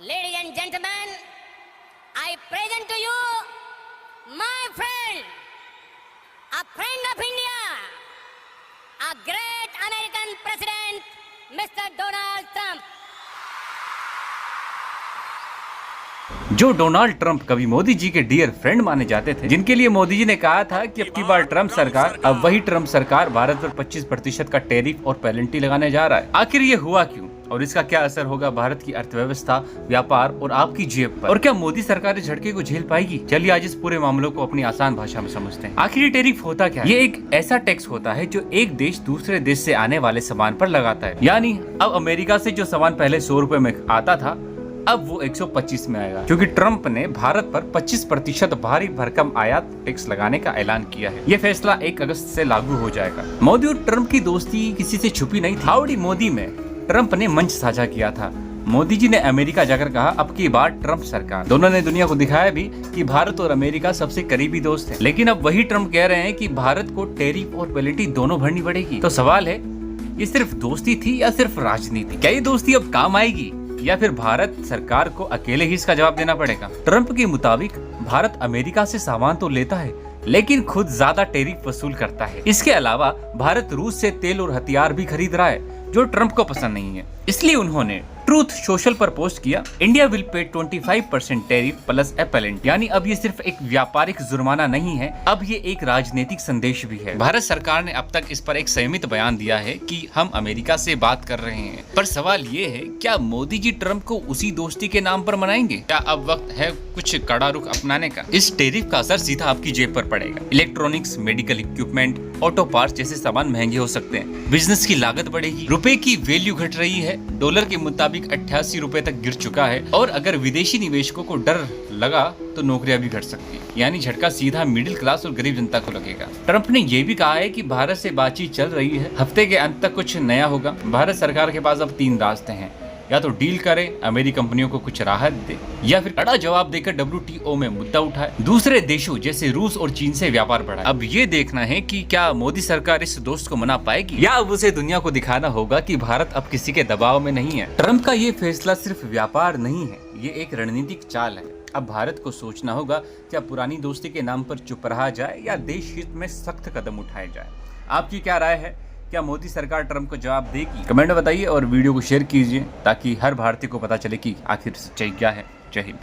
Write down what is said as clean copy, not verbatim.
Ladies and gentlemen, I present to you my friend, a friend of India, a great American president, Mr. Donald Trump. जो Donald Trump कभी मोदी जी के dear friend माने जाते थे, जिनके लिए मोदी जी ने कहा था कि अब की बार ट्रंप सरकार, अब वही ट्रंप सरकार भारत पर 25% का टैरिफ और पेनल्टी लगाने जा रहा है। आखिर ये हुआ क्यों और इसका क्या असर होगा भारत की अर्थव्यवस्था, व्यापार और आपकी जेब पर, और क्या मोदी सरकार इस झटके को झेल पाएगी? चलिए आज इस पूरे मामले को अपनी आसान भाषा में समझते हैं। आखिर ये टैरिफ होता क्या है? ये एक ऐसा टैक्स होता है जो एक देश दूसरे देश से आने वाले सामान पर लगाता है। यानी अब अमेरिका से जो सामान पहले 100 रुपए में आता था, अब वो 125 में आएगा, क्योंकि ट्रंप ने भारत पर 25% भारी भरकम आयात टैक्स लगाने का ऐलान किया है। ये फैसला 1 अगस्त से लागू हो जाएगा। मोदी और ट्रंप की दोस्ती किसी से छुपी नहीं थी। हाउडी मोदी में ट्रंप ने मंच साझा किया था। मोदी जी ने अमेरिका जाकर कहा, अब की बार ट्रंप सरकार। दोनों ने दुनिया को दिखाया भी कि भारत और अमेरिका सबसे करीबी दोस्त हैं। लेकिन अब वही ट्रंप कह रहे हैं कि भारत को टैरिफ और पेनल्टी दोनों भरनी पड़ेगी। तो सवाल है, ये सिर्फ दोस्ती थी या सिर्फ राजनीति? क्या ये दोस्ती अब काम आएगी या फिर भारत सरकार को अकेले ही इसका जवाब देना पड़ेगा? ट्रंप के मुताबिक भारत अमेरिका से सामान तो लेता है, लेकिन खुद ज्यादा टैरिफ वसूल करता है। इसके अलावा भारत रूस से तेल और हथियार भी खरीद रहा है, जो ट्रंप को पसंद नहीं है। इसलिए उन्होंने ट्रूथ सोशल पर पोस्ट किया, India will pay 25% tariff plus A penalty. यानी अब ये सिर्फ एक व्यापारिक जुर्माना नहीं है, अब ये एक राजनीतिक संदेश भी है। भारत सरकार ने अब तक इस पर एक संयमित बयान दिया है कि हम अमेरिका से बात कर रहे हैं। पर सवाल ये है, क्या मोदी जी ट्रंप को उसी दोस्ती के नाम पर मनाएंगे? क्या अब वक्त है कुछ कड़ा रुख अपनाने का? इस टैरिफ का असर सीधा आपकी जेब पर पड़ेगा। Electronics, medical equipment, auto parts जैसे सामान महंगे हो सकते हैं। बिजनेस की लागत बढ़ेगी, रुपए की वैल्यू घट रही है, डॉलर के मुताबिक 88 रुपए तक गिर चुका है, और अगर विदेशी निवेशकों को डर लगा तो नौकरियां भी घट सकती है। यानी झटका सीधा मिडिल क्लास और गरीब जनता को लगेगा। ट्रंप ने यह भी कहा है कि भारत से बातचीत चल रही है, हफ्ते के अंत तक कुछ नया होगा। भारत सरकार के पास अब 3 रास्ते हैं, या तो डील करे, अमेरिकी कंपनियों को कुछ राहत दे, या फिर कड़ा जवाब देकर WTO में मुद्दा उठाए, दूसरे देशों जैसे रूस और चीन से व्यापार बढ़ाए। अब ये देखना है कि क्या मोदी सरकार इस दोस्त को मना पाएगी, या अब उसे दुनिया को दिखाना होगा कि भारत अब किसी के दबाव में नहीं है। ट्रंप का ये फैसला सिर्फ व्यापार नहीं है, ये एक रणनीतिक चाल है। अब भारत को सोचना होगा, क्या पुरानी दोस्ती के नाम पर चुप रहा जाए या देश हित में सख्त कदम उठाए जाए? आपकी क्या राय है? क्या मोदी सरकार ट्रंप को जवाब देगी? कमेंट में बताइए और वीडियो को शेयर कीजिए ताकि हर भारतीय को पता चले कि आखिर सच्चाई क्या है। जय हिंद।